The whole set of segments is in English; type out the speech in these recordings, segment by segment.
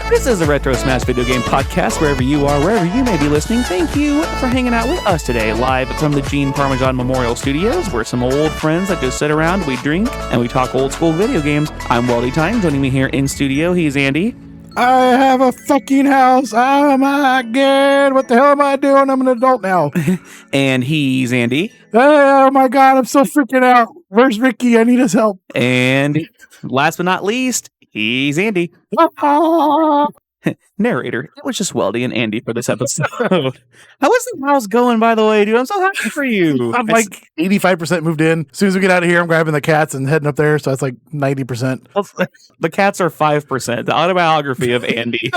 This is the Retro Smash Video Game Podcast. Wherever you are, wherever you may be listening, thank you for hanging out with us today, live from the Gene Parmesan Memorial Studios. We're some old friends that just sit around, we drink, and we talk old school video games. I'm Weldy Time. Joining me here in studio, he's Andy. I have a fucking house. Oh my god, what the hell am I doing? I'm an adult now. And he's Andy. Oh my god, I'm so freaking out. Where's Ricky? I need his help. And last but not least, he's Andy. Narrator. It was just Weldy and Andy for this episode. How is the house going, by the way, dude? I'm so happy for you. I'm like 85% moved in. As soon as we get out of here, I'm grabbing the cats and heading up there. So that's like 90%. The cats are 5%. The autobiography of Andy.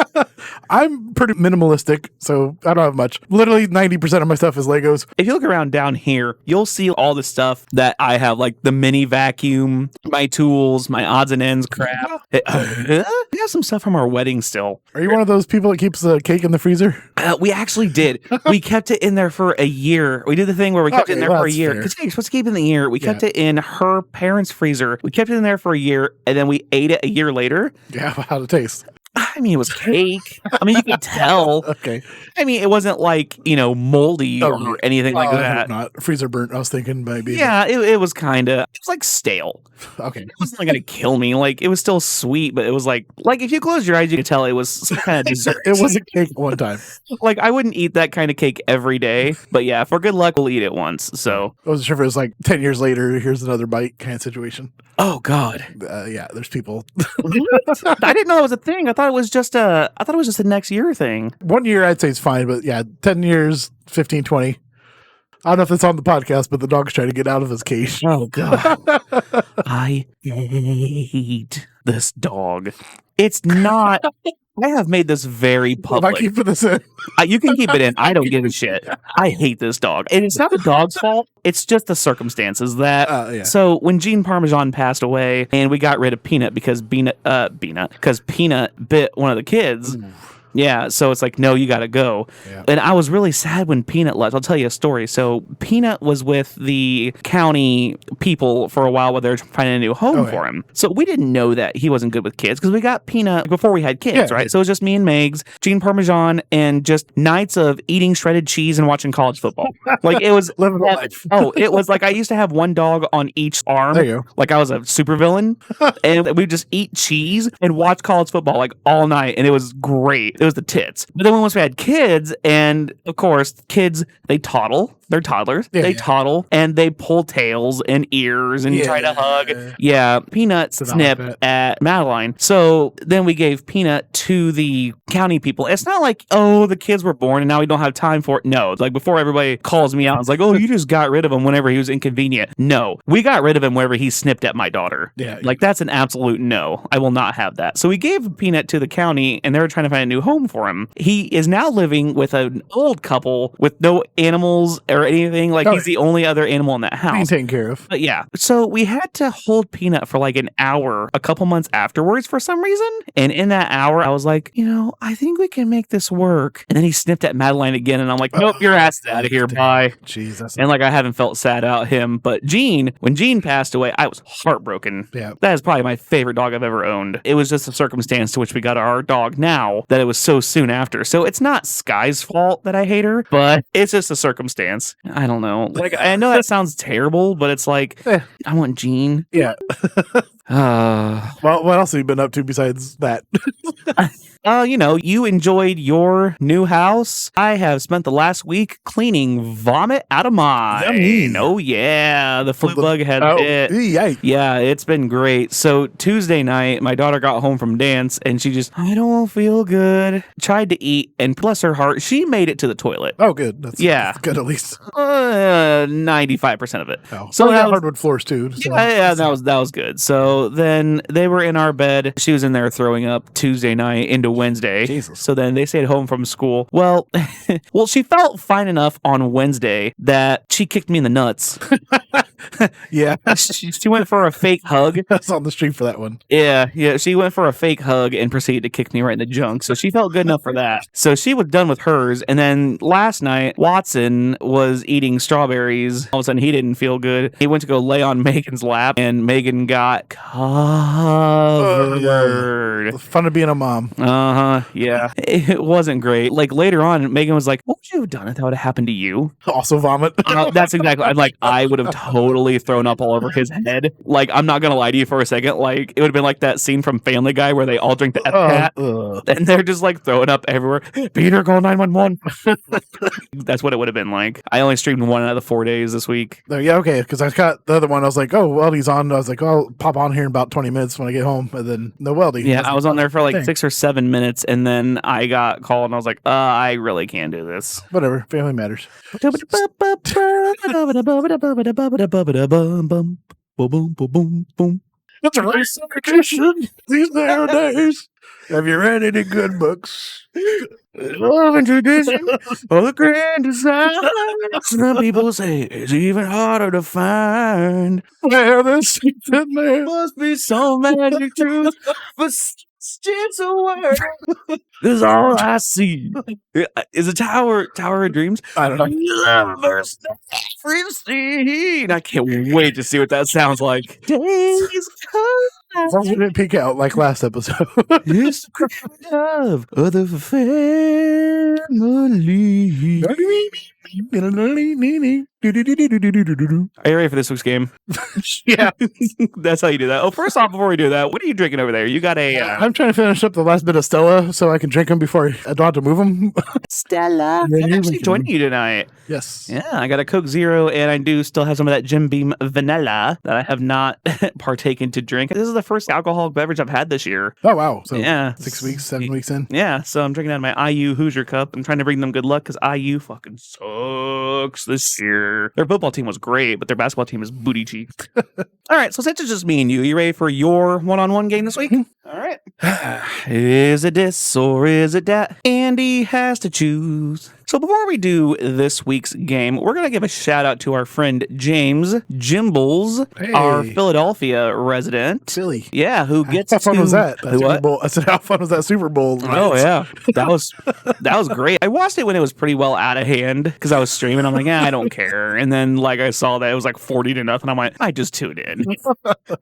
I'm pretty minimalistic, so I don't have much. Literally 90% of my stuff is Legos. If you look around down here, you'll see all the stuff that I have, like the mini vacuum, my tools, my odds and ends crap. We have some stuff from our wedding still. Are you one of those people that keeps the cake in the freezer? We actually did. We kept it in there for a year. We did the thing where we kept it in there for a year. Because you're supposed to keep it in the year. We kept it in her parents' freezer. We kept it in there for a year, and then we ate it a year later. Yeah, how'd it taste? I mean, it was cake. I mean, you could tell. Okay. I mean, it wasn't like, moldy or anything like that. I hope not. Freezer burnt, I was thinking maybe. Yeah, it was kind of, it was like stale. Okay. It wasn't like going to kill me. Like, it was still sweet, but it was like if you close your eyes, you could tell it was some kind of dessert. It was a cake one time. Like, I wouldn't eat that kind of cake every day, but yeah, for good luck, we'll eat it once. So I wasn't sure if it was like 10 years later, here's another bite kind of situation. Oh, God. Yeah, there's people. I didn't know that was a thing. I thought it was just a next year thing. 1 year, I'd say it's fine, but yeah, 10 years, 15, 20. I don't know if it's on the podcast, but the dog's trying to get out of his cage. Oh, God. I hate this dog. It's not... I have made this very public. If I keep this in. You can keep it in. I don't give a shit. I hate this dog. And it's not the dog's fault. It's just the circumstances that... Yeah. So when Gene Parmesan passed away and we got rid of Peanut because Peanut bit one of the kids... Yeah, so it's like, no, you got to go. Yeah. And I was really sad when Peanut left. I'll tell you a story. So Peanut was with the county people for a while while they were finding a new home for him. So we didn't know that he wasn't good with kids because we got Peanut before we had kids, right? So it was just me and Megs, Gene Parmesan, and just nights of eating shredded cheese and watching college football. Like it was... Living life. It was like I used to have one dog on each arm. There you go. Like I was a supervillain. And we'd just eat cheese and watch college football like all night. And it was great. It was the tits. But then once we had kids, and of course, kids, they toddle. They're toddlers. They toddle and they pull tails and ears and try to hug. Yeah. Peanut snip at Madeline. So then we gave Peanut to the county people. It's not like, oh, the kids were born and now we don't have time for it. No. It's like before everybody calls me out, it's like, oh, you just got rid of him whenever he was inconvenient. No. We got rid of him whenever he snipped at my daughter. Yeah. Like that's an absolute no. I will not have that. So we gave Peanut to the county and they were trying to find a new home for him. He is now living with an old couple with no animals or anything. Like he's the only other animal in that house. Being taken care of. But yeah. So we had to hold Peanut for like an hour a couple months afterwards for some reason. And in that hour, I was like, I think we can make this work. And then he sniffed at Madeline again. And I'm like, nope, your ass is out of here. Bye. Jesus. And like, I haven't felt sad about him. But when Gene passed away, I was heartbroken. Yeah. That is probably my favorite dog I've ever owned. It was just a circumstance to which we got our dog now that it was so soon after. So it's not Sky's fault that I hate her, but it's just a circumstance. I don't know. Like, I know that sounds terrible, but it's like, I want Gene. Yeah. Well, what else have you been up to besides that? You enjoyed your new house. I have spent the last week cleaning vomit out of mine. Oh, yeah. The flu bug had it. Yeah, it's been great. So Tuesday night, my daughter got home from dance and she just, I don't feel good. Tried to eat and bless her heart, she made it to the toilet. Oh, good. That's good at least. 95% of it. Oh. So that hardwood floors too. So. Yeah, that was good. So then they were in our bed. She was in there throwing up Tuesday night into Wednesday. Jesus. So then they stayed home from school. Well, she felt fine enough on Wednesday that she kicked me in the nuts. Yeah. She went for a fake hug. That's on the street for that one. Yeah. She went for a fake hug and proceeded to kick me right in the junk. So she felt good enough for that. So she was done with hers. And then last night, Watson was eating strawberries. All of a sudden, he didn't feel good. He went to go lay on Megan's lap, and Megan got covered. Fun of being a mom. Yeah. It wasn't great. Like later on, Megan was like, "What would you have done if that would have happened to you?" Also vomit. That's exactly. I'm like, I would have totally thrown up all over his head. Like, I'm not gonna lie to you for a second. Like, it would have been like that scene from Family Guy where they all drink the F-Cat, and they're just like throwing up everywhere. Peter, call 911. That's what it would have been like. I only streamed 1 out of the 4 days this week. Yeah, okay. Because I got the other one. I was like, oh, Weldy's on. I was like, oh, I'll pop on here in about 20 minutes when I get home. And then no Weldy. Yeah, I was on there for like 6 or 7 minutes, and then I got called, and I was like, I really can't do this. Whatever. Family matters. That's a race tradition these nowadays. Have you read any good books? Love and tradition are the grandest sign. Some people say it's even harder to find. Where the seats in there Must be some magic truth, but it's a word. This is all I see. Is it Tower of Dreams? I don't know. I can't wait to see what that sounds like. Days As long as we didn't peek out like last episode. It's the grand love of the family. Are you ready for this week's game? Yeah. That's how you do that. Oh, first off, before we do that, what are you drinking over there? You got a... I'm trying to finish up the last bit of Stella so I can drink them before I don't have to move them. Stella. Yeah, I'm actually joining you tonight. Yes. Yeah, I got a Coke Zero, and I do still have some of that Jim Beam vanilla that I have not partaken to drink. This is the first alcoholic beverage I've had this year. Oh, wow. So yeah. 6 weeks, 7 weeks in. Yeah, so I'm drinking out of my IU Hoosier cup. I'm trying to bring them good luck because IU fucking sucks this year. Their football team was great, but their basketball team is booty cheeks. All right, so since it's just me and you ready for your one-on-one game this week? All right. Is it this or is it that? Andy has to choose. So before we do this week's game, we're going to give a shout out to our friend James Jimbles, our Philadelphia resident. Philly. Yeah, who gets How fun was that? Super Bowl. I said, how fun was that Super Bowl? Oh, yeah. That was great. I watched it when it was pretty well out of hand because I was streaming. I'm like, I don't care. And then like I saw that it was like 40-0. I'm like, I just tuned in.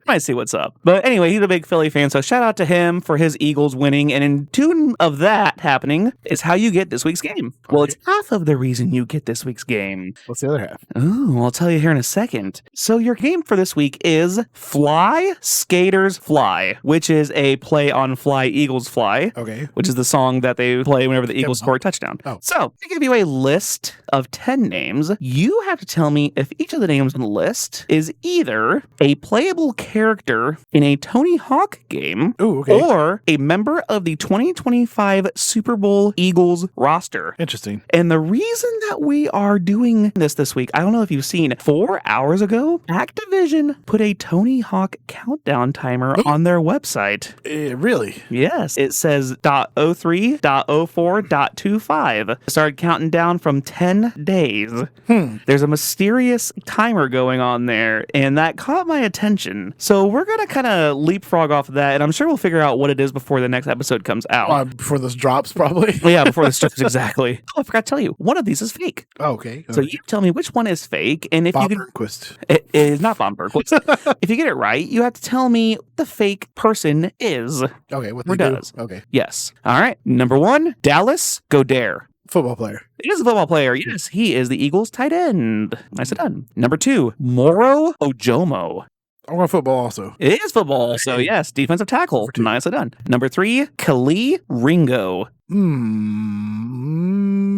Might see what's up. But anyway, he's a big Philly fan. So shout out to him for his Eagles winning. And in tune of that happening is how you get this week's game. Well, it's half of the reason you get this week's game. What's the other half? Oh, I'll tell you here in a second. So your game for this week is Fly Skaters Fly, which is a play on Fly Eagles Fly. Okay. Which is the song that they play whenever the Eagles score a touchdown. Oh. So I give you a list of 10 names. You have to tell me if each of the names on the list is either a playable character in a Tony Hawk game or a member of the 2025 Super Bowl Eagles roster. Interesting. And the reason that we are doing this week, I don't know if you've seen, 4 hours ago, Activision put a Tony Hawk countdown timer on their website. Really? Yes. It says .03.04.25. Started counting down from 10 days. There's a mysterious timer going on there, and that caught my attention. So we're going to kind of leapfrog off of that, and I'm sure we'll figure out what it is before the next episode comes out. Before this drops, probably. Yeah, before this drops, exactly. Oh, I forgot to tell you, one of these is fake. Oh, okay. So you tell me which one is fake, and if Bob you can... Burnquist. It is not Bob Burnquist. If you get it right, you have to tell me what the fake person is. Okay, what or they does. do. Okay. Yes. All right. Number 1, Dallas Goddard. Football player. He is a football player. Yes, he is the Eagles tight end. Nicely done. Number 2, Moro Ojomo. I want football also. It is football, so yes, defensive tackle. Nicely done. Number 3, Kali Ringo.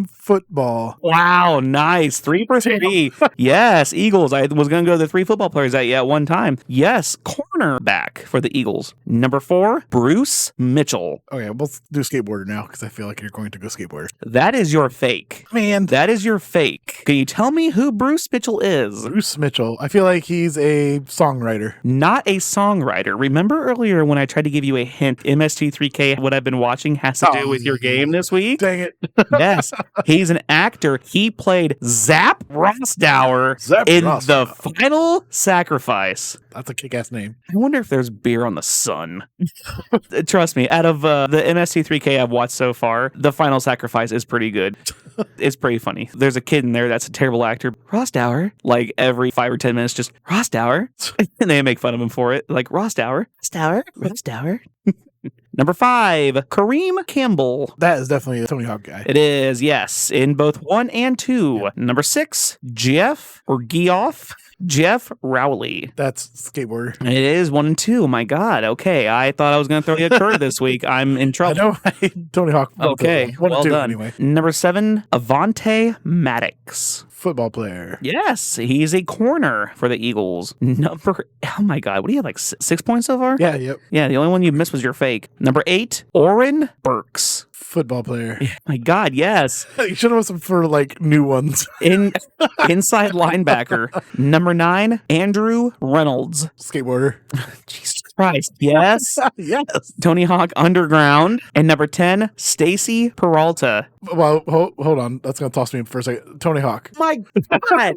Football. Wow, nice. 3 for 3. Yes, Eagles. I was going to go to the 3 football players at one time. Yes, cornerback for the Eagles. Number 4, Bruce Mitchell. Okay, we'll do skateboarder now because I feel like you're going to go skateboarder. That is your fake. Man. That is your fake. Can you tell me who Bruce Mitchell is? Bruce Mitchell. I feel like he's a songwriter. Not a songwriter. Remember earlier when I tried to give you a hint, MST3K, what I've been watching has to do with your game this week. Dang it. Yes, he's an actor. He played Zap Rosdower in The Final Sacrifice. That's a kick-ass name. I wonder if there's beer on the sun. Trust me, out of the MST3K I've watched so far, The Final Sacrifice is pretty good. It's pretty funny. There's a kid in there that's a terrible actor. Rosdower. Like every 5 or 10 minutes, just Rosdower. And they make fun of him for it. Like, Rosdower. Rosdower. Number 5, Kareem Campbell. That is definitely a Tony Hawk guy. It is, yes, in both 1 and 2. Yeah. Number 6, Jeff Rowley. That's skateboarder. It is 1 and 2. Oh my God. Okay, I thought I was going to throw you a curve this week. I'm in trouble. I know. Tony Hawk. Okay, well done. Anyway. Number 7, Avante Maddox. Football player. Yes, he's a corner for the Eagles. Oh my God, what do you have, like 6 points so far? Yeah, yep. Yeah, the only one you missed was your fake. Number 8, Oren Burks. Football player. Yeah, my God, yes. You should have some for like new ones. Inside linebacker. Number 9, Andrew Reynolds. Skateboarder. Jesus Christ. Yes. Yes. Tony Hawk Underground. And number 10, Stacy Peralta. Well, hold on. That's going to toss me for a second. Tony Hawk. My God.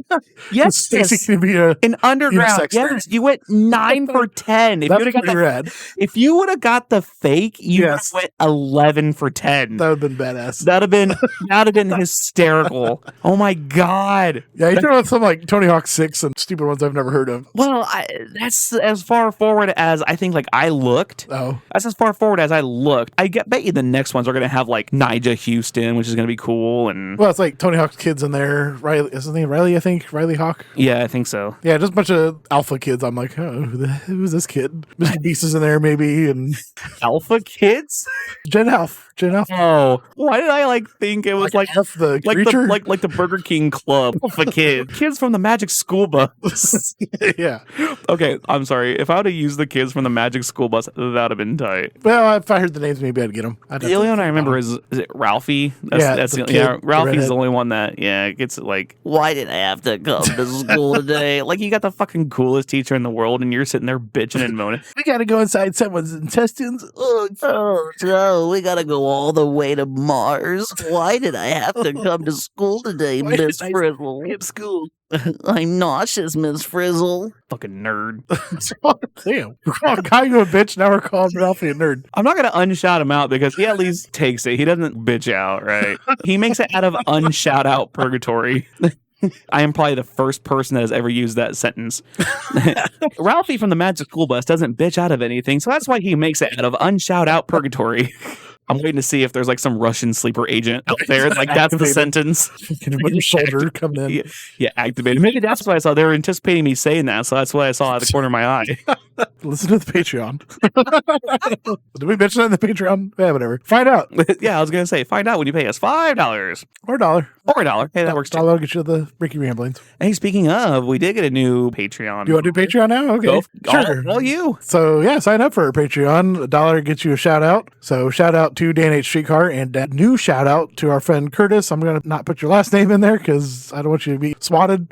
Yes. Stacy can be an Underground. Yes. You went 9 for 10. If you would have got the fake, you would have went 11 for 10. That would have been badass. That would have been hysterical. Oh my God. Yeah, you know some like Tony Hawk 6 and stupid ones I've never heard of. Well, that's as far forward as I think like I looked. Oh. That's as far forward as I looked. I bet you the next ones are going to have like Nigel Houston, which is going to be cool. And well, it's like Tony Hawk's kids in there. Riley, is his name Riley, I think? Riley Hawk? Yeah, I think so. Yeah, just a bunch of alpha kids. I'm like, oh, who's this kid? Mr. Beast is in there maybe. And alpha kids? Gen Alpha. Oh, why did I think it was like the creature? like the Burger King Club of a kid? Kids from the Magic School Bus. Yeah. Okay, I'm sorry. If I would have used the kids from the Magic School Bus, that would have been tight. Well, if I heard the names, maybe I'd get them. The only one I remember is it Ralphie? Ralphie's the only one that gets it. Like, why did I have to come to school today? Like, you got the fucking coolest teacher in the world, and you're sitting there bitching and moaning. We gotta go inside someone's intestines. Oh, we gotta go all the way to Mars. Why did I have to come to school today, Miss Frizzle? Skip school. I'm nauseous, Miss Frizzle. Fucking nerd. Damn. We're calling Kaigo a bitch, now we're calling Ralphie a nerd. I'm not going to unshout him out because he at least takes it. He doesn't bitch out, right? He makes it out of unshout out purgatory. I am probably the first person that has ever used that sentence. Ralphie from the Magic School Bus doesn't bitch out of anything, so that's why he makes it out of unshout out purgatory. I'm waiting to see if there's like some Russian sleeper agent out there. Like that's the sentence. When soldier come in. Yeah, activated. Maybe that's what I saw. They were anticipating me saying that, so that's what I saw out of the corner of my eye. Listen to the Patreon. Did we mention that in the Patreon? Yeah, whatever. Find out. Yeah, I was gonna say, find out when you pay us $5 or $1. Or $1. Hey, that works too. I'll get you the Ricky Ramblings. Hey, speaking of, we did get a new Patreon. Do you want to do Patreon now? Okay. Sure. Well, you. So, yeah, sign up for our Patreon. $1 gets you a shout out. So, shout out to Dan H. Streetcar and a new shout out to our friend Curtis. I'm going to not put your last name in there because I don't want you to be swatted.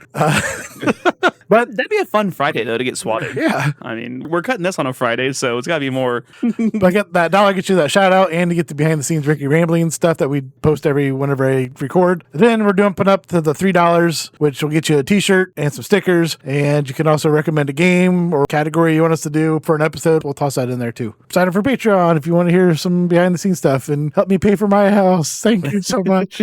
But that'd be a fun Friday, though, to get swatted. Yeah. I mean, we're cutting this on a Friday, so it's got to be more. But get that $1 gets you that shout out and to get the behind the scenes Ricky Rambling stuff that we post whenever I record. Then we're dumping up to the $3, which will get you a t-shirt and some stickers. And you can also recommend a game or category you want us to do for an episode. We'll toss that in there too. Sign up for Patreon if you want to hear some behind the scenes stuff and help me pay for my house. Thank you so much.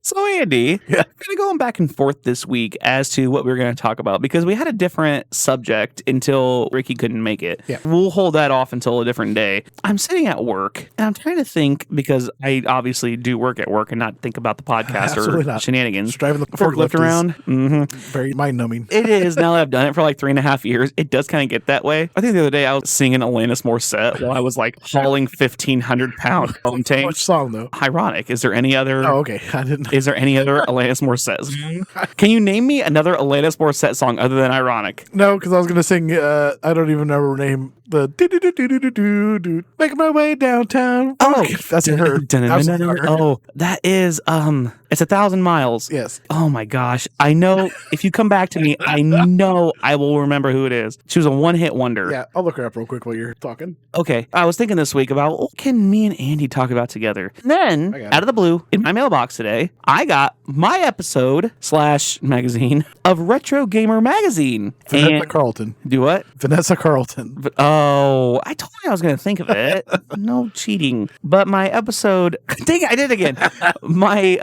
So, Andy, kind of going back and forth this week as to what we were going to talk about because we had a different subject until Ricky couldn't make it. Yeah. We'll hold that off until a different day. I'm sitting at work and I'm trying to think because I obviously do work at work and not think about the podcast or shenanigans. Just driving the forklift around. Very mind-numbing. It is. Now that I've done it for like 3.5 years, it does kind of get that way. I think the other day I was singing Alanis Morissette while I was like hauling 1,500-pound foam tanks. Which song though? Ironic. Is there any other? Oh, okay. I didn't. Is there any other Alanis Morissette song? Can you name me another Alanis Morissette song other than Ironic? No, because I was going to sing, I don't even know her name. The do-do-do-do-do-do-do. Making my way downtown. Oh, that's her. Oh, that is It's 1,000 miles. Yes. Oh my gosh. I know if you come back to me, I know I will remember who it is. She was a one-hit wonder. Yeah, I'll look her up real quick while you're talking. Okay. I was thinking this week about what can me and Andy talk about together? And then, out of the blue, in my mailbox today, I got my episode / magazine of Retro Gamer Magazine. Vanessa Carlton. Do what? Vanessa Carlton. Oh, I told you I was going to think of it. No cheating. But my episode, dang it, I did it again. My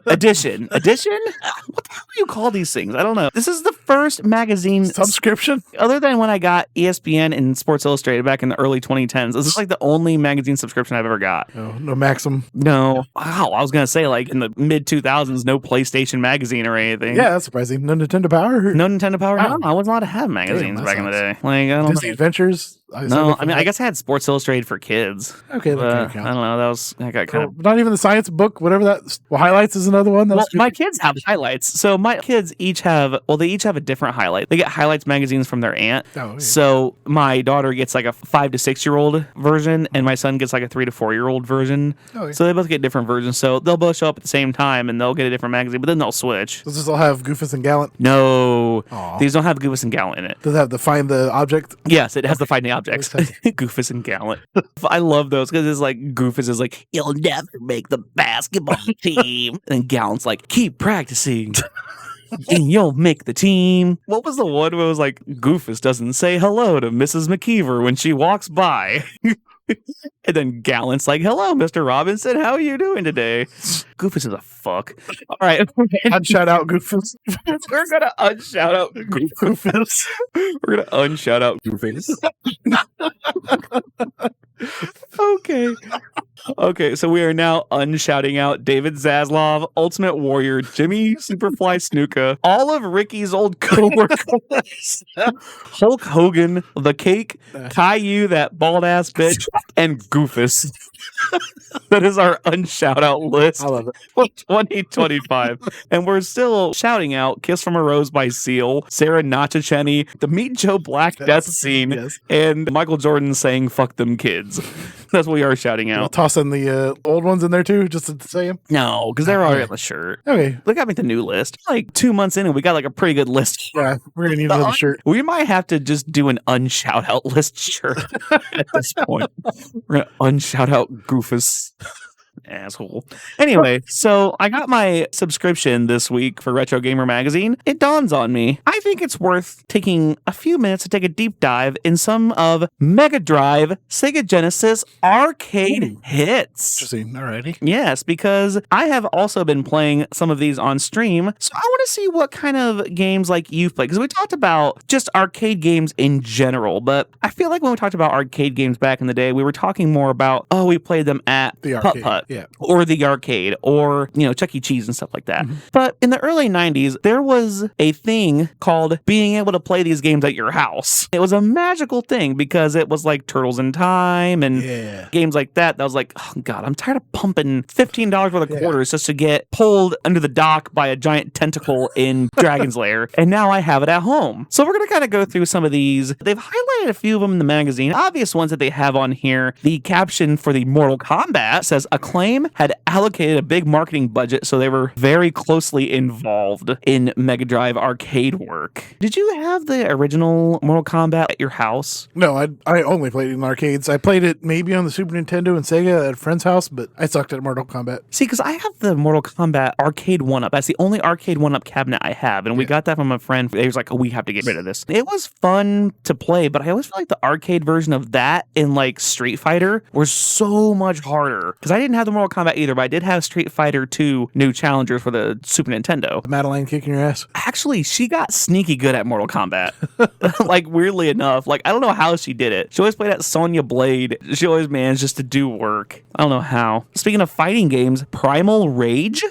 edition. What the hell do you call these things? I don't know. This is the first magazine Subscription? other than when I got ESPN and Sports Illustrated back in the early 2010s. This is like the only magazine subscription I've ever got. Oh, no Maxim. No. Wow. I was going to say like in the mid 2000s, no PlayStation magazine or anything. Yeah, that's surprising. No Nintendo Power? No Nintendo Power? Wow. No, I wasn't allowed to have magazines Damn, that back in the day. sucks. Like, I don't Disney know. Adventures? No, I mean, I guess I had Sports Illustrated for kids. Okay, that But, can't I count. don't know. That got kind of. Not even the science book, whatever that. Well, Highlights is another one. Well, my kids have highlights. So my kids each have, they each have a different highlight. They get highlights magazines from their aunt. Oh, yeah. So my daughter gets like a 5 to 6 year old version, and my son gets like a 3 to 4 year old version. Oh, yeah. So they both get different versions. So they'll both show up at the same time, and they'll get a different magazine, but then they'll switch. Does this all have Goofus and Gallant? No, Aw. these don't have Goofus and Gallant in it. Does it have the Find the Object? Yes, it has the finding objects. Goofus and Gallant. I love those because it's like Goofus is like, You'll never make the basketball team. and Gallant's like, keep practicing. And you'll make the team. What was the one where it was like, Goofus doesn't say hello to Mrs. McKeever when she walks by? And then Gallant's like, hello, Mr. Robinson. How are you doing today? Goofus is a fuck. All right. I'd shout out Goofus. We're going to unshout out Goofus. We're going to unshout out Goofus. Okay, so we are now unshouting out David Zaslav, Ultimate Warrior, Jimmy Superfly Snuka, all of Ricky's old coworkers, Hulk Hogan, The Cake, Caillou, that bald ass bitch, and Goofus. That is our unshout out list I love it. for 2025. And we're still shouting out Kiss from a Rose by Seal, Sarah Nachacheni, the Meet Joe Black death scene, Yes. and Michael Jordan saying, fuck them kids. That's what we are shouting I'll out. toss in the old ones in there too, just to say them. No, because they're already on the shirt. Okay. Look at me the new list. Like 2 months in and we got like a pretty good list. Yeah, we're going to need another shirt. We might have to just do an unshout out list shirt at this point. We're going to unshout out Goofus. Asshole. Anyway, so I got my subscription this week for Retro Gamer Magazine. It dawns on me. I think it's worth taking a few minutes to take a deep dive in some of Mega Drive, Sega Genesis arcade hits. Interesting. Alrighty. Yes, because I have also been playing some of these on stream, so I want to see what kind of games like you've played. Because we talked about just arcade games in general, but I feel like when we talked about arcade games back in the day, we were talking more about, we played them at The Putt arcade. Putt. Yeah. Or the arcade, or, Chuck E. Cheese and stuff like that. But in the early 90s, there was a thing called being able to play these games at your house. It was a magical thing because it was like Turtles in Time and Yeah. games like that. That was like, oh God, I'm tired of pumping $15 worth of quarters just to get pulled under the dock by a giant tentacle in Dragon's Lair. And now I have it at home. So we're going to kind of go through some of these. They've highlighted a few of them in the magazine. Obvious ones that they have on here. The caption for the Mortal Kombat says, Acclaim had allocated a big marketing budget, so they were very closely involved in Mega Drive arcade work. Did you have the original Mortal Kombat at your house? No, I only played it in arcades. I played it maybe on the Super Nintendo and Sega at a friend's house, but I sucked at Mortal Kombat. See, because I have the Mortal Kombat arcade 1-up. That's the only arcade 1-up cabinet I have, and we got that from a friend. He was like, we have to get rid of this. It was fun to play, but I always feel like the arcade version of that in like Street Fighter was so much harder. Because I didn't have the Mortal Kombat either, but I did have Street Fighter 2 New Challengers for the Super Nintendo. Madeline kicking your ass. Actually, she got sneaky good at Mortal Kombat. Like, weirdly enough. Like, I don't know how she did it. She always played at Sonya Blade. She always managed just to do work. I don't know how. Speaking of fighting games, Primal Rage?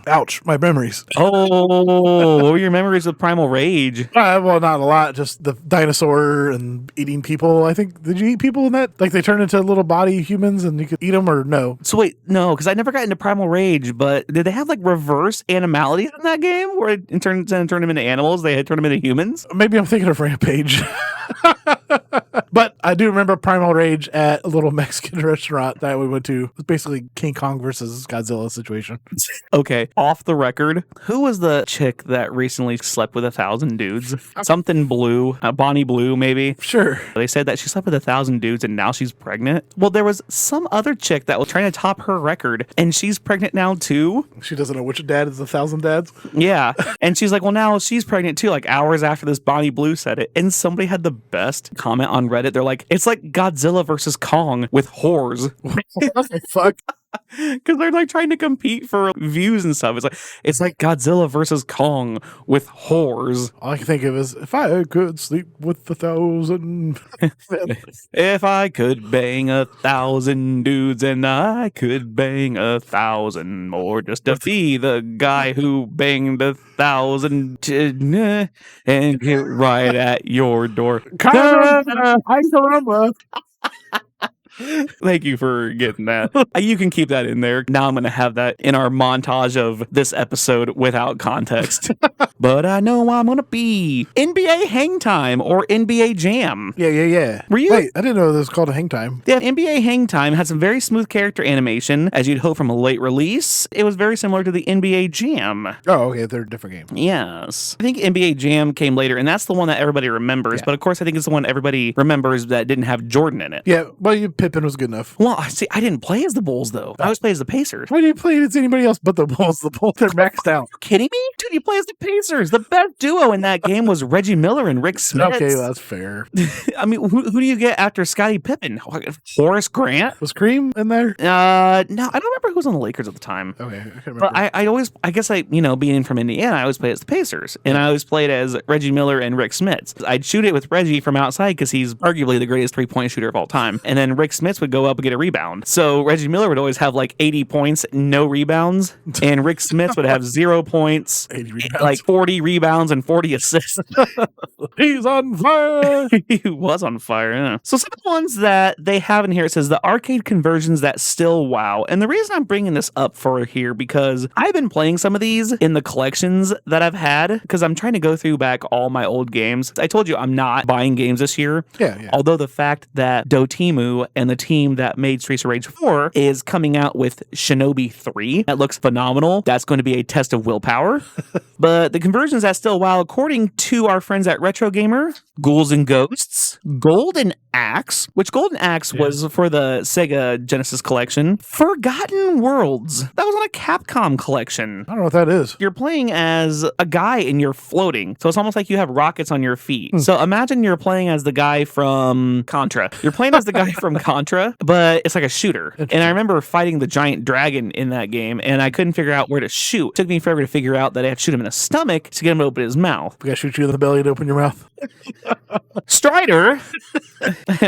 Ouch, my memories. Oh, what were your memories of Primal Rage? Well, not a lot. Just the dinosaur and eating people. I think, did you eat people in that? Like they turn into little body humans and you could eat them, or no? So wait, no, because I never got into Primal Rage, but did they have like reverse animalities in that game where it turned them into animals? They had turned them into humans? Maybe I'm thinking of Rampage. But I do remember Primal Rage at a little Mexican restaurant that we went to. It was basically King Kong versus Godzilla situation. Okay, off the record, who was the chick that recently slept with 1,000 dudes? Something Blue, Bonnie Blue, maybe? Sure. They said that she slept with 1,000 dudes and now she's pregnant. Well, there was some other chick that was trying to top her record and she's pregnant now too. She doesn't know which dad is 1,000 dads. Yeah. And she's like, well, now she's pregnant too, like hours after this Bonnie Blue said it. And somebody had the best comment on Reddit. They're like, it's like Godzilla versus Kong with whores. What the fuck? Because they're like trying to compete for views and stuff. It's like Godzilla versus Kong with whores. All I can think of is if I could sleep with 1,000. If I could bang 1,000 dudes and I could bang 1,000 more just to be the guy who banged 1,000 and get right at your door. Caramba. Thank you for getting that. You can keep that in there. Now I'm going to have that in our montage of this episode without context. But I know I'm going to be NBA Hang Time or NBA Jam. Yeah. Were you? Wait, I didn't know this was called a hang time. Yeah, NBA Hang Time had some very smooth character animation, as you'd hope from a late release. It was very similar to the NBA Jam. Oh, okay. They're a different game. Yes. I think NBA Jam came later, and that's the one that everybody remembers. Yeah. But of course, I think it's the one everybody remembers that didn't have Jordan in it. Yeah, well, Pippen was good enough. Well, see, I didn't play as the Bulls, though. I always played as the Pacers. Why do you play as anybody else but the Bulls? The Bulls, they're maxed out. Are you kidding me? Dude, you play as the Pacers. The best duo in that game was Reggie Miller and Rick Smith. Okay, that's fair. I mean, who do you get after Scottie Pippen? Horace Grant? Was Cream in there? No, I don't remember who was on the Lakers at the time. Okay, I can't remember. But I guess being from Indiana, I always played as the Pacers. And I always played as Reggie Miller and Rick Smith. I'd shoot it with Reggie from outside because he's arguably the greatest three-point shooter of all time. And then Rick Smith would go up and get a rebound. So Reggie Miller would always have like 80 points, no rebounds. And Rick Smith would have 0 points, 80 rebounds. like 40 rebounds and 40 assists. He's on fire. He was on fire, yeah. So some of the ones that they have in here, it says the arcade conversions that still wow. And the reason I'm bringing this up for here, because I've been playing some of these in the collections that I've had, because I'm trying to go through back all my old games. I told you I'm not buying games this year. Yeah. Although the fact that Dotemu and the team that made Streets of Rage 4 is coming out with Shinobi 3, that looks phenomenal. That's going to be a test of willpower. But the conversions that still wow, according to our friends at Retro Gamer, Ghouls and Ghosts, Golden Axe, which Golden Axe was for the Sega Genesis collection, Forgotten Worlds. That was on a Capcom collection. I don't know what that is. You're playing as a guy and you're floating. So it's almost like you have rockets on your feet. So imagine you're playing as the guy from Contra. You're playing as the guy from Contra, but it's like a shooter. And I remember fighting the giant dragon in that game, and I couldn't figure out where to shoot. It took me forever to figure out that I had to shoot him in the stomach to get him to open his mouth. We gotta shoot you in the belly to open your mouth. Strider,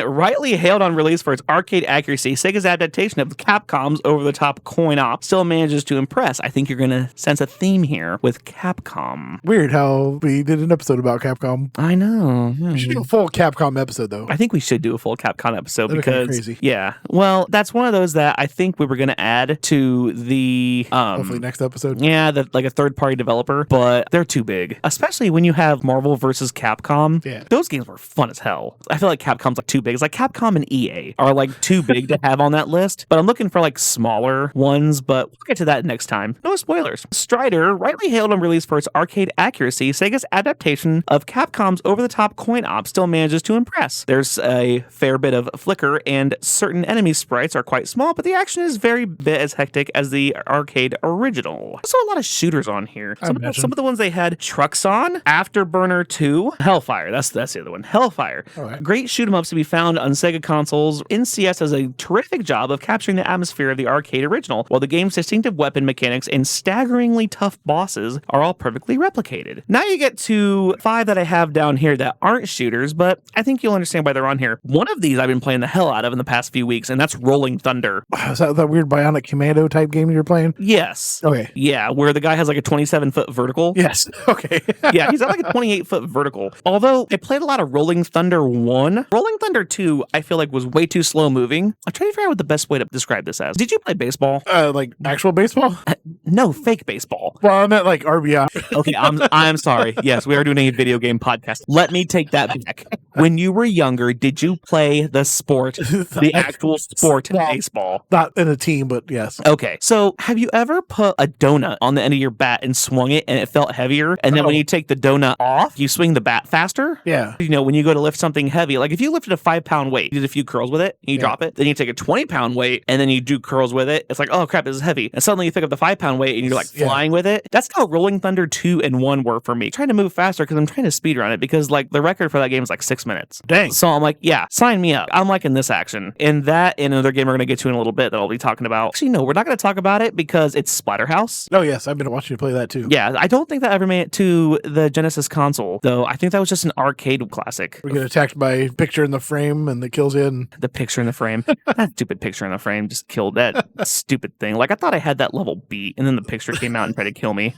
rightly hailed on release for its arcade accuracy, Sega's adaptation of Capcom's over-the-top coin-op still manages to impress. I think you're going to sense a theme here with Capcom. Weird how we did an episode about Capcom. I know. We should do a full Capcom episode, though. I think we should do a full Capcom episode That'd be because, crazy. Yeah. Well, that's one of those that I think we were going to add to the Hopefully next episode. Yeah, like a third-party developer, but they're too big. Especially when you have Marvel versus Capcom. Yeah. Those games were fun as hell. I feel like Capcom's like too big. It's like Capcom and EA are like too big to have on that list, but I'm looking for like smaller ones, but we'll get to that next time. No spoilers. Strider, rightly hailed on release for its arcade accuracy, Sega's adaptation of Capcom's over-the-top coin-op still manages to impress. There's a fair bit of flicker, and certain enemy sprites are quite small, but the action is very bit as hectic as the arcade original. Also a lot of shooters on here. Some of the ones they had trucks on, Afterburner 2, Hellfire. That's the other one. Hellfire. Right. Great shoot 'em ups to be found on Sega consoles. NCS does a terrific job of capturing the atmosphere of the arcade original, while the game's distinctive weapon mechanics and staggeringly tough bosses are all perfectly replicated. Now you get to 5 that I have down here that aren't shooters, but I think you'll understand why they're on here. One of these I've been playing the hell out of in the past few weeks, and that's Rolling Thunder. Is that weird Bionic Commando type game you're playing? Yes. Okay. Yeah, where the guy has like a 27-foot vertical. Yes. Okay. Yeah, he's at like a 28-foot vertical. Although I played a lot of Rolling Thunder 1. Rolling Thunder 2, I feel like was way too slow moving. I'm trying to figure out what the best way to describe this as. Did you play baseball? Like actual baseball? No, fake baseball. Well, I meant like RBI. Okay, I'm sorry. Yes, we are doing a video game podcast. Let me take that back. When you were younger, did you play the sport, the actual sport, baseball? Not in a team, but yes. Okay, so have you ever put a donut on the end of your bat and swung it and it felt heavier? And then when you take the donut off, you swing the bat faster? Yeah. You know, when you go to lift something heavy, like if you lifted a 5-pound weight, you did a few curls with it, and you drop it, then you take a 20-pound weight and then you do curls with it. It's like, oh crap, this is heavy. And suddenly you pick up the 5-pound weight and you're like flying with it. That's how Rolling Thunder 2 and 1 were for me. Trying to move faster because I'm trying to speed run it because like the record for that game is like 6 minutes. Dang. So I'm like, yeah, sign me up. I'm liking this action. And that and another game we're going to get to in a little bit that I'll be talking about. Actually, no, we're not going to talk about it because it's Splatterhouse. Oh, yes. I've been watching you play that too. Yeah, I don't think that ever made it to the Genesis console, though. I think that was just an arcade classic. We get attacked by a picture in the frame and it kills you. And The picture in the frame. That stupid picture in the frame just killed that stupid thing. Like, I thought I had that level beat, and then the picture came out and tried to kill me.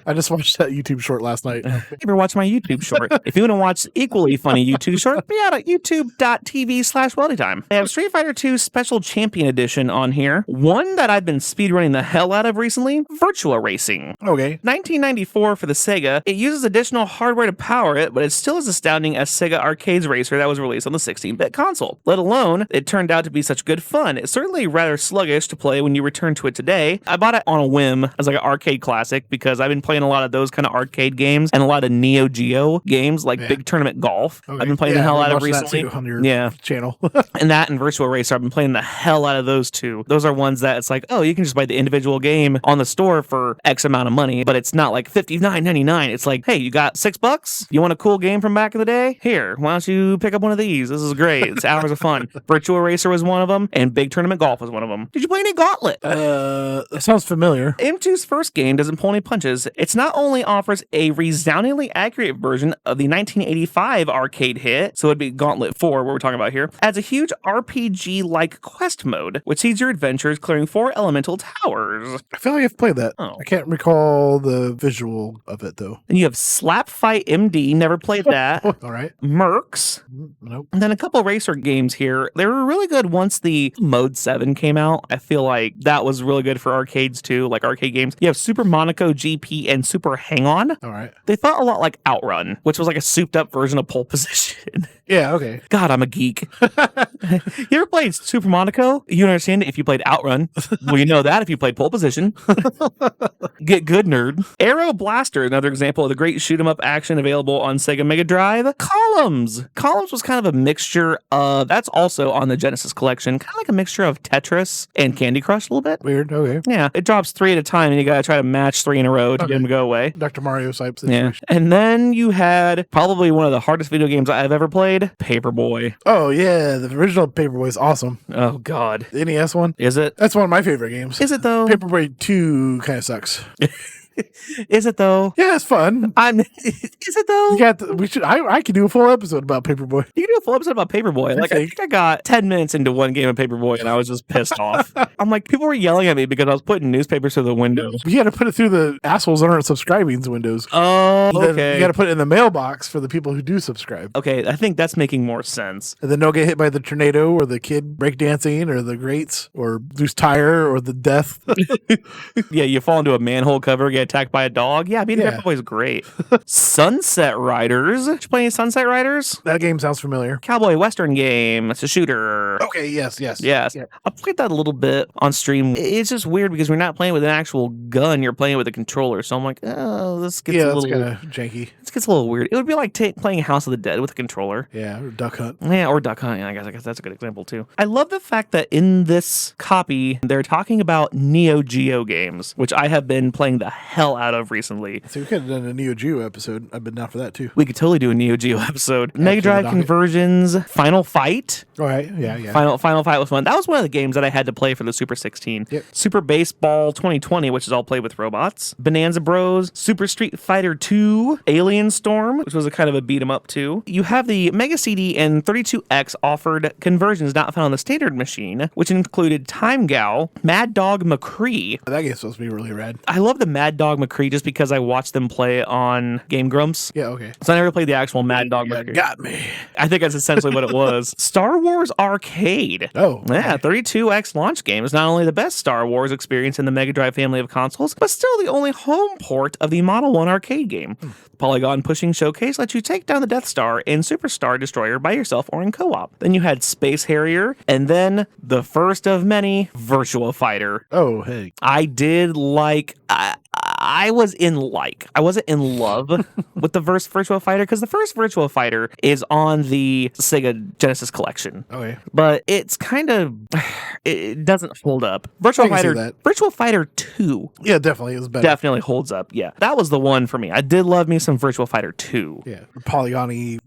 I just watched that YouTube short last night. Ever watch my YouTube short? If you want to watch equally funny YouTube short, be out at youtube.tv/weldytime. They have Street Fighter 2 Special Champion Edition on here. One that I've been speedrunning the hell out of recently, Virtua Racing. Okay. 1994 for the Sega. It uses additional hardware to power it, but it's still as astounding as Sega Arcade's Racer that was released on the 16-bit console. Let alone, it turned out to be such good fun. It's certainly rather sluggish to play when you return to it today. I bought it on a whim as like an arcade classic because I've been playing a lot of those kind of arcade games and a lot of Neo Geo games like Big Tournament Golf. Okay. I've been playing the hell out of recently. On your channel. And that and Virtua Racer, I've been playing the hell out of those two. Those are ones that it's like, oh, you can just buy the individual game on the store for X amount of money, but it's not like $59.99. It's like, hey, you got $6? You want a cool game from back in the day? Here, why don't you pick up one of these? This is great. It's hours of fun. Virtua Racer was one of them, and Big Tournament Golf was one of them. Did you play any Gauntlet? That sounds familiar. M2's first game doesn't pull any punches. It's not only offers a resoundingly accurate version of the 1985 arcade hit, so it'd be Gauntlet 4, what we're talking about here, adds a huge RPG-like quest mode, which sees your adventures clearing 4 elemental towers. I feel like I've played that. Oh. I can't recall the visual of it, though. And you have Slap Fight MD, never played that. All right. Mercs. Nope. And then a couple racer games here. They were really good once the Mode 7 came out. I feel like that was really good for arcades too, like arcade games. You have Super Monaco GP and Super Hang-On. All right. They felt a lot like Outrun, which was like a souped up version of Pole Position. Yeah, okay. God, I'm a geek. You ever played Super Monaco? You understand it if you played Outrun. Well, you know that if you played Pole Position. Get good, nerd. Aero Blaster, another example of the great shoot 'em up action available on Sega Mega Drive. Columns. Columns was kind of a mixture of, that's also on the Genesis collection, kind of like a mixture of Tetris and Candy Crush a little bit. Weird. Okay. Yeah, it drops 3 at a time and you gotta try to match 3 in a row to get them to go away. Dr. Mario type Yeah. situation. And then you had probably one of the hardest video games I've ever played, Paperboy. Oh, yeah. The original Paperboy is awesome. Oh, God. The NES one. Is it? That's one of my favorite games. Is it though? Paperboy 2 kind of sucks. Is it though? Yeah, it's fun. Is it though? You got we should. I could do a full episode about Paperboy. You can do a full episode about Paperboy. Like, I think I got 10 minutes into one game of Paperboy and I was just pissed off. I'm like, people were yelling at me because I was putting newspapers through the window. You got to put it through the assholes that aren't subscribing windows. Oh, Then okay. You got to put it in the mailbox for the people who do subscribe. Okay, I think that's making more sense. And then don't get hit by the tornado or the kid breakdancing or the grates or loose tire or the death. Yeah, you fall into a manhole cover, get attacked by a dog. Yeah, being Yeah. Paperboy is great. Sunset Riders. Did you play any Sunset Riders? That game sounds familiar. Cowboy Western game. It's a shooter. Okay, yes. Yes. Yeah. I played that a little bit on stream. It's just weird because we're not playing with an actual gun. You're playing with a controller. So I'm like, oh, this gets a That's little... kind of janky. This gets a little weird. It would be like playing House of the Dead with a controller. Yeah, or Duck Hunt. Yeah, or Duck Hunt. Yeah, I guess that's a good example too. I love the fact that in this copy, they're talking about Neo Geo games, which I have been playing the hell out of recently. So we could have done a Neo Geo episode. I've been down for that too. We could totally do a Neo Geo episode. Mega to the Drive docket. conversions, Final Fight. All right. Yeah. Final Fight was fun. That was one of the games that I had to play for the Super 16. Yep. Super Baseball 2020, which is all played with robots. Bonanza Bros. Super Street Fighter 2. Alien Storm, which was a kind of a beat 'em up too. You have the Mega CD and 32X offered conversions not found on the standard machine, which included Time Gal, Mad Dog McCree. That game's supposed to be really rad. I love the Mad Dog McCree just because I watched them play on Game Grumps. Yeah, okay. So I never played the actual Mad Dog McCree. Got me. I think that's essentially what it was. Star Wars Arcade. Oh, Yeah, 32X launch game is not only the best Star Wars experience in the Mega Drive family of consoles, but still the only home port of the Model 1 arcade game. Polygon Pushing Showcase lets you take down the Death Star and Superstar Destroyer by yourself or in co-op. Then you had Space Harrier, and then the first of many, Virtua Fighter. Oh, hey. I did like... I wasn't in love with the first Virtua Fighter because the first Virtua Fighter is on the Sega Genesis collection. Okay. But it's kind of, it doesn't hold up. I can see that. Virtua Fighter 2 Yeah, definitely. It was better. definitely holds up. Yeah. That was the one for me. I did love me some Virtua Fighter 2. Yeah. Polygon-y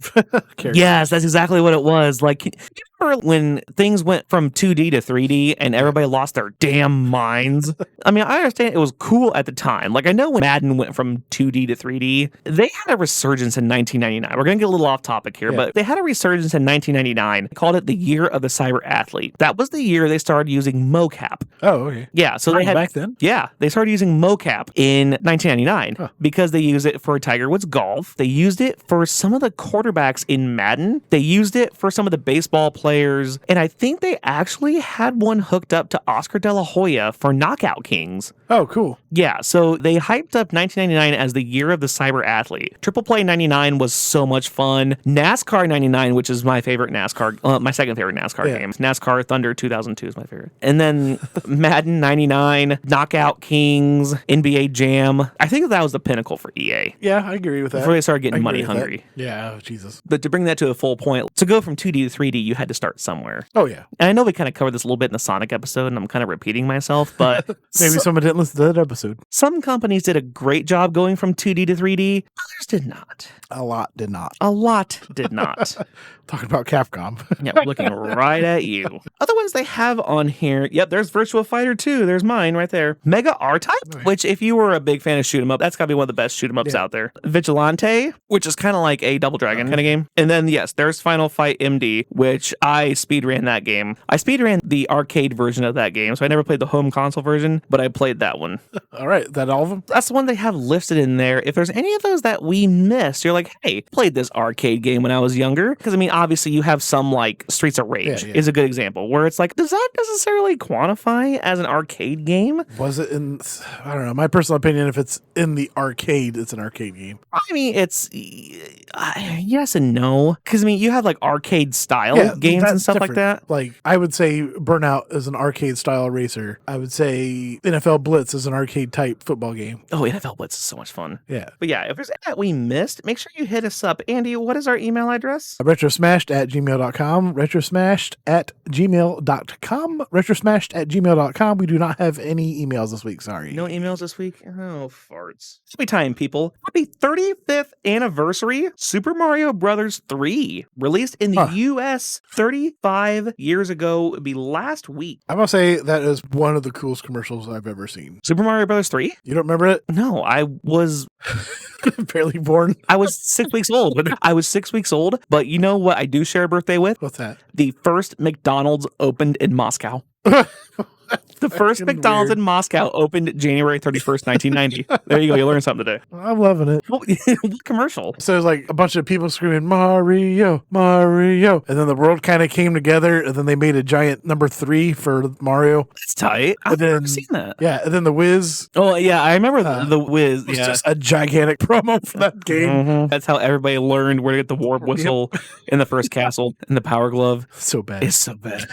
character. Yes, that's exactly what it was. Like, you remember when things went from 2D to 3D and everybody lost their damn minds? I mean, I understand it was cool at the time. Like, I know when Madden went from 2D to 3D, they had a resurgence in 1999. We're going to get a little off topic here, but they had a resurgence in 1999. They called it the year of the cyber athlete. That was the year they started using mocap. Oh, okay. Yeah, so they had back then? Yeah, they started using mocap in 1999 because they used it for Tiger Woods golf. They used it for some of the quarterbacks in Madden. They used it for some of the baseball players, and I think they actually had one hooked up to Oscar De La Hoya for Knockout Kings. Oh, cool. Yeah, so they hyped up 1999 as the year of the cyber athlete. Triple Play 99 was so much fun. NASCAR 99, which is my favorite NASCAR, my second favorite NASCAR game. NASCAR Thunder 2002 is my favorite. And then Madden 99, Knockout Kings, NBA Jam. I think that was the pinnacle for EA. Yeah, I agree with that. Before they started getting I money agree with hungry. that. Yeah, Jesus. But to bring that to a full point, to go from 2D to 3D, you had to start somewhere. Oh, yeah. And I know we kind of covered this a little bit in the Sonic episode, and I'm kind of repeating myself, but Maybe someone didn't listen to that episode. some companies did a great job going from 2D to 3D. Others did not. A lot did not. A lot did not. Talking about Capcom. Yeah, looking right at you. Other ones they have on here. Yep, there's Virtua Fighter 2. There's mine right there. Mega R-Type, which if you were a big fan of shoot 'em up, that's got to be one of the best shoot 'em ups out there. Vigilante, which is kind of like a Double Dragon kind of game. And then, yes, there's Final Fight MD, which I speedran that game. I speedran the arcade version of that game, so I never played the home console version, but I played that one. All right. That all of them? That's the one they have listed in there. If there's any of those that we missed, you're like, hey, played this arcade game when I was younger. Because, I mean, obviously you have some like Streets of Rage is a good example where it's like, does that necessarily quantify as an arcade game? Was it in, I don't know, my personal opinion, if it's in the arcade, it's an arcade game. I mean, it's yes and no. Because, I mean, you have like arcade style games and stuff like that. Like, I would say Burnout is an arcade style racer. I would say NFL Blitz is an arcade type football game. Oh, NFL Blitz is so much fun. Yeah. But yeah, if there's any that we missed, make sure you hit us up. Andy, what is our email address? Retrosmashed@gmail.com. Retrosmashed@gmail.com. Retrosmashed@gmail.com. We do not have any emails this week. Sorry. No emails this week? Oh, farts. Happy time, people. Happy 35th anniversary Super Mario Brothers 3. Released in the U.S. 35 years ago. It would be last week. I'm going to say that is one of the coolest commercials I've ever seen. Super Mario Brothers 3? You don't remember it? No, I was... barely born. I was 6 weeks old. I was 6 weeks old, but you know what I do share a birthday with? What's that? The first McDonald's opened in Moscow. The first McDonald's in Moscow opened January 31st, 1990. There you go. You learned something today. I'm loving it. What commercial? So there's like a bunch of people screaming, Mario, Mario. And then the world kind of came together, and then they made a giant number 3 for Mario. That's tight. I've never seen that. Yeah, and then the Wiz. Oh, yeah. I remember the Wiz. It's just a gigantic promo for that game. Mm-hmm. That's how everybody learned where to get the warp whistle in the first castle and the power glove. So bad. It's so bad.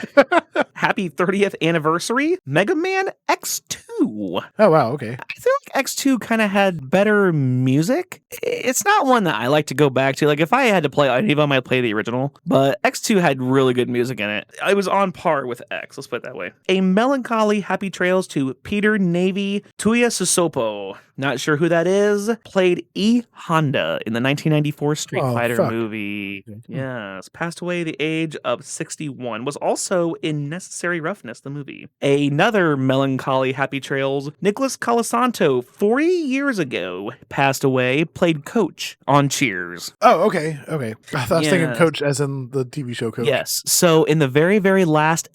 Happy 30th anniversary, Mega Man X2. Oh, wow. Okay. I feel like X2 kind of had better music. It's not one that I like to go back to. Like, if I had to play any of them, I'd play the original. But X2 had really good music in it. It was on par with X, let's put it that way. A melancholy happy trails to Peter Navy Tuya Susopo. Not sure who that is. Played E. Honda in the 1994 Street Fighter movie. Yes. Passed away at the age of 61. Was also in Necessary Roughness, the movie. Another melancholy happy Trails. Nicholas Colasanto, 40 years ago, passed away, played Coach on Cheers. Oh, okay. I thought I was thinking Yes. Coach as in the TV show Coach. Yes. So in the very last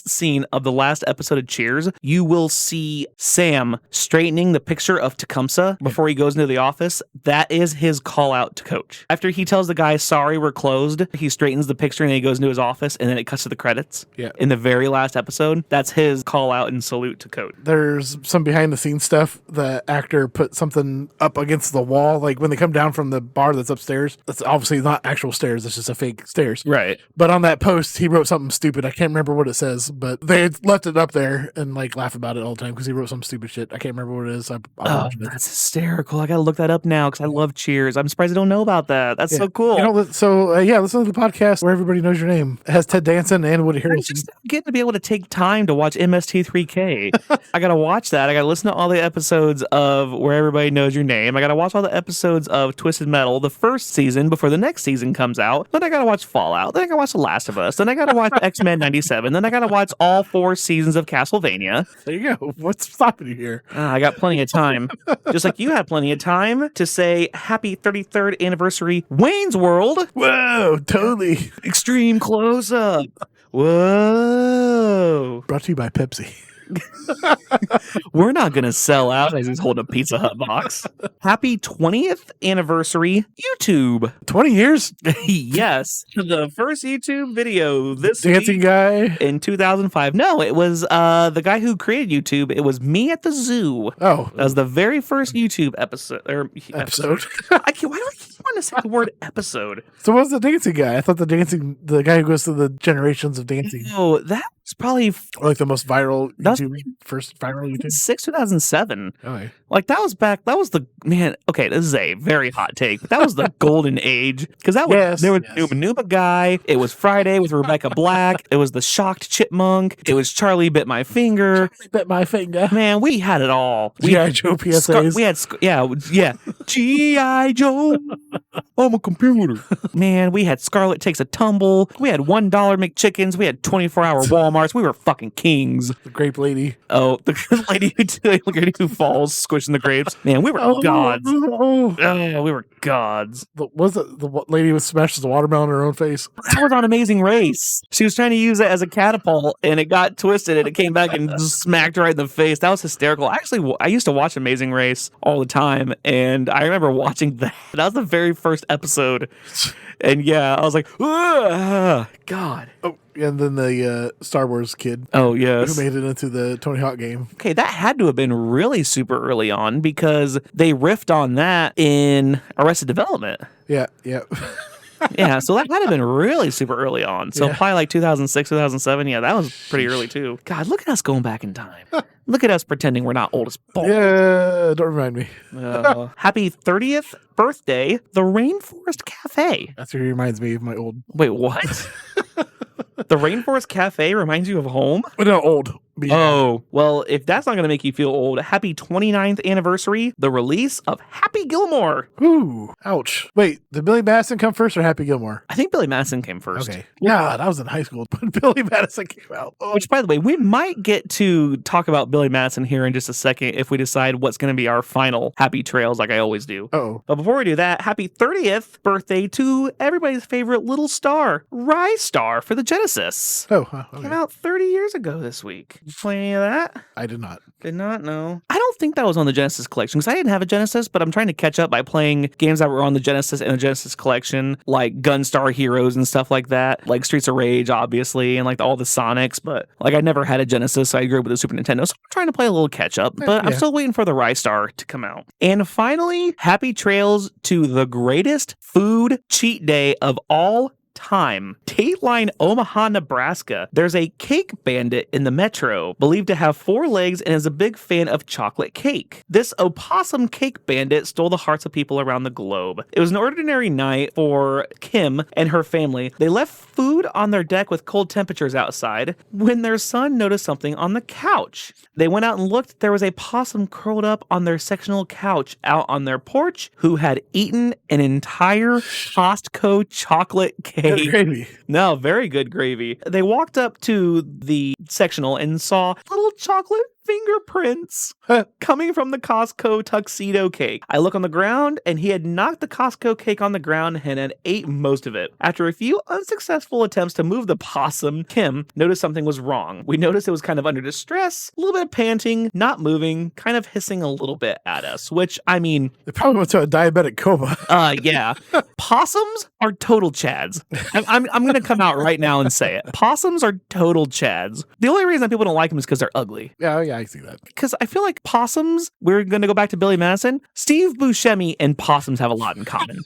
scene of the last episode of Cheers, you will see Sam straightening the picture of Tecumseh before he goes into the office. That is his call out to Coach. After he tells the guy, sorry, we're closed, he straightens the picture and he goes into his office, and then it cuts to the credits. Yeah. In the very last episode, that's his call out and salute to Coach. There's some behind the scenes stuff. The actor put something up against the wall, like when they come down from the bar that's upstairs. That's obviously not actual stairs. It's just a fake stairs. Right. But on that post, he wrote something stupid. I can't remember what it says, but they had left it up there and like laugh about it all the time because he wrote some stupid shit. I can't remember what it is. Oh, that's hysterical. I gotta look that up now because I love Cheers. I'm surprised I don't know about that. That's so cool. You know, listen to the podcast where everybody knows your name. It has Ted Danson and Woody I'm Harrelson. just getting to be able to take time to watch MST3K. I gotta watch that. I gotta listen to all the episodes of Where Everybody Knows Your Name. I gotta watch all the episodes of Twisted Metal, the first season before the next season comes out. Then I gotta watch Fallout. Then I gotta watch The Last of Us. Then I gotta watch X-Men 97. Then I gotta watch all 4 seasons of Castlevania. There you go. What's stopping you here? I got plenty of time. Just like you had plenty of time to say happy 33rd anniversary Wayne's World. Whoa, totally. Extreme close-up. Whoa. Brought to you by Pepsi. We're not going to sell out as he's holding a Pizza Hut box. Happy 20th anniversary YouTube. 20 years? Yes. The first YouTube video this Dancing week guy? in 2005. No, it was the guy who created YouTube. It was me at the zoo. Oh. That was the very first YouTube episode. Episode. Why do I keep wanting to say the word episode? So what's the dancing guy? I thought the guy who goes through the generations of dancing. Oh, that was probably Like the most viral That's- YouTube, first viral YouTube. 2007. Okay. Like that was the man. Okay, this is a very hot take, but that was the golden age because that was Yes, there was yes. Nooba Nooba guy. It was Friday with Rebecca Black. It was the Shocked Chipmunk. It was Charlie Bit My Finger. Bet my finger. Man, we had it all. G.I. Joe PSAs. We had G.I. Joe. I'm a computer. Man, we had Scarlet Takes a Tumble. We had $1 McChickens. We had 24-hour Walmarts. We were fucking kings. The grape lady. Oh, the lady who falls squishing the grapes. Man, we were gods. Oh. Oh, we were gods. Was it the lady who smashes the watermelon in her own face? That was on Amazing Race. She was trying to use it as a catapult, and it got twisted, and it came back and just smacked her right in the face. That was hysterical. Actually, I used to watch Amazing Race all the time, and I remember watching that. That was the very first episode. And yeah, I was like, ugh, God. Oh, and then the Star Wars kid Oh, who yes. made it into the Tony Hawk game. Okay, that had to have been really super early on because they riffed on that in Arrested Development. Yeah. Yeah, so that had to have been really super early on. So Yeah. probably like 2006, 2007. Yeah, that was pretty early too. God, look at us going back in time. Look at us pretending we're not old as balls. Yeah, don't remind me. Happy 30th birthday, the Rainforest Cafe. That's what reminds me of my old. Wait, what? The Rainforest Cafe reminds you of home? No, old. Oh, well, if that's not going to make you feel old, happy 29th anniversary, the release of Happy Gilmore. Ooh, ouch. Wait, did Billy Madison come first or Happy Gilmore? I think Billy Madison came first. Okay. Yeah, I was in high school when Billy Madison came out. Oh, Which, by the way, we might get to talk about Billy Madison here in just a second if we decide what's going to be our final Happy Trails, like I always do. oh. But before we do that, happy 30th birthday to everybody's favorite little star, Rye Star for the Genesis. Oh, huh, Came okay. out 30 years ago this week. Did you play any of that? I did not. Did not know. I don't think that was on the Genesis collection because I didn't have a Genesis, but I'm trying to catch up by playing games that were on the Genesis and the Genesis collection, like Gunstar Heroes and stuff like that, like Streets of Rage, obviously, and like all the Sonics. But like I never had a Genesis, so I grew up with a Super Nintendo. So I'm trying to play a little catch up, but I'm Yeah. still waiting for the Rye Star to come out. And finally, happy trails to the greatest food cheat day of all time. Dateline Omaha, Nebraska. There's a cake bandit in the metro, believed to have 4 legs and is a big fan of chocolate cake. This opossum cake bandit stole the hearts of people around the globe. It was an ordinary night for Kim and her family. They left food on their deck with cold temperatures outside when their son noticed something on the couch. They went out and looked. There was a possum curled up on their sectional couch out on their porch who had eaten an entire Costco chocolate cake. Gravy. No, very good gravy. They walked up to the sectional and saw little chocolate fingerprints coming from the Costco tuxedo cake. I look on the ground, and he had knocked the Costco cake on the ground and had ate most of it. After a few unsuccessful attempts to move the possum, Kim noticed something was wrong. We noticed it was kind of under distress, a little bit panting, not moving, kind of hissing a little bit at us, which, I mean... They probably went to a diabetic coma. Yeah. Possums are total chads. I'm going to come out right now and say it. Possums are total chads. The only reason people don't like them is because they're ugly. Yeah, I see that. Because I feel like possums, we're going to go back to Billy Madison. Steve Buscemi and possums have a lot in common.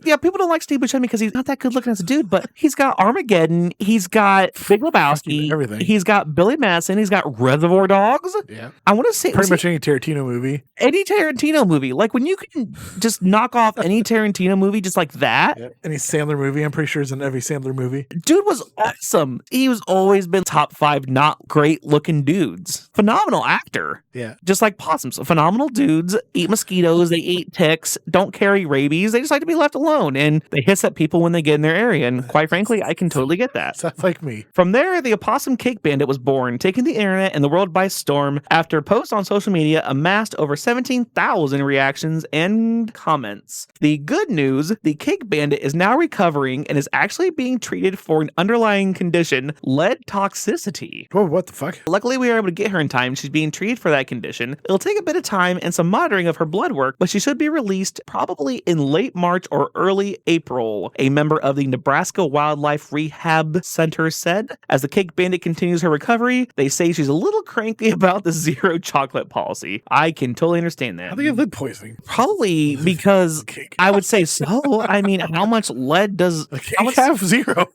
Yeah, people don't like Steve Buscemi because he's not that good looking as a dude, but he's got Armageddon, he's got Big Lebowski, everything. He's got Billy Madison, he's got Reservoir Dogs. Yeah. I want to say pretty much any Tarantino movie. Any Tarantino movie. Like when you can just knock off any Tarantino movie just like that. Yeah. Any Sandler movie, I'm pretty sure is in every Sandler movie. Dude was awesome. He was always been top 5 not great looking dudes. Phenomenal actor. Yeah. Just like possums. Phenomenal dudes, eat mosquitoes, they eat ticks, don't carry rabies, they just like to be left alone, and they hiss at people when they get in their area, and quite frankly, I can totally get that. Sounds like me. From there, the Opossum Cake Bandit was born, taking the internet and the world by storm after posts on social media amassed over 17,000 reactions and comments. The good news, the Cake Bandit is now recovering and is actually being treated for an underlying condition, lead toxicity. Whoa, what the fuck? Luckily, we were able to get her in time. She's being treated for that condition. It'll take a bit of time and some monitoring of her blood work, but she should be released probably in late March or early April, a member of the Nebraska Wildlife Rehab Center said. As the Cake Bandit continues her recovery, they say she's a little cranky about the zero chocolate policy. I can totally understand that. How do you get lead poisoning? Probably because I would say so. I mean, how much lead does a cake have? Zero.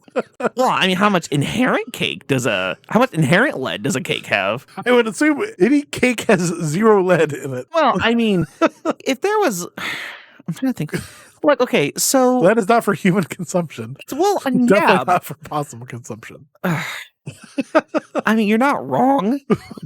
Well, I mean, how much inherent lead does a cake have? I would assume any cake has zero lead in it. Well, I mean, if there was, I'm trying to think. Like, okay, so lead is not for human consumption. Well, definitely yeah, not for possum consumption. I mean, you're not wrong,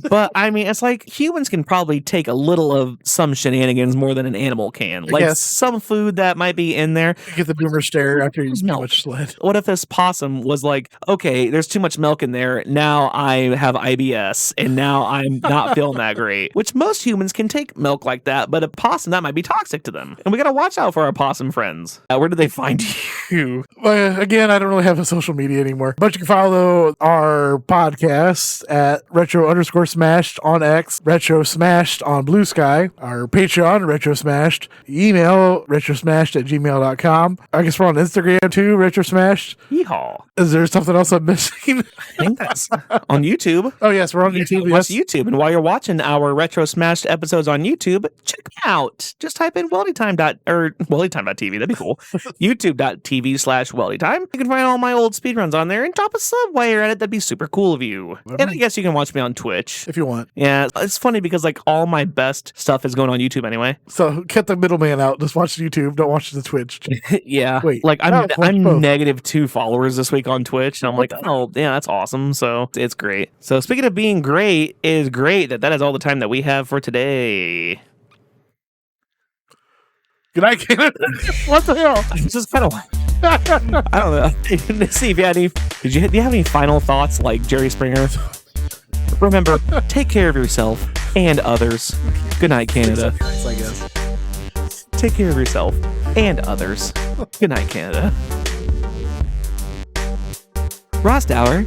but I mean, it's like humans can probably take a little of some shenanigans more than an animal can. Like some food that might be in there. You get the boomer stare after you use too much lead. What if this possum was like, okay, there's too much milk in there. Now I have IBS and now I'm not feeling that great, which most humans can take milk like that, but a possum, that might be toxic to them. And we got to watch out for our possum friends. Where do they find you? Well, again, I don't really have a social media anymore, but you can follow our podcast at retro_smashed on X, retro smashed on Blue Sky, our Patreon, retro smashed, email retrosmashed@gmail.com. I guess we're on Instagram too, retro smashed. Yeehaw. Is there something else I'm missing? I think that's on YouTube. Oh, yes, we're on YouTube. Watch YouTube. And while you're watching our Retro Smashed episodes on YouTube, check them out. Just type in weldytime.tv. That'd be cool. YouTube.tv/weldytime. You can find all my old speedruns on there and drop a sub while you're at it. That'd be super cool of you. And I guess you can watch me on Twitch. If you want. Yeah, it's funny because like all my best stuff is going on YouTube anyway. So cut the middleman out. Just watch YouTube. Don't watch the Twitch. Yeah. Wait. Like I'm -2 followers this week on Twitch. And I'm like, oh, yeah, that's awesome. So it's great. So speaking of being great, it is great that is all the time that we have for today. Good night, Canada. What the hell? I'm just kind of I don't know. See if you had any. Do you have any final thoughts like Jerry Springer? Remember, take care of yourself and others. Good night, Canada. I guess. Take care of yourself and others. Good night, Canada. Ross Dower.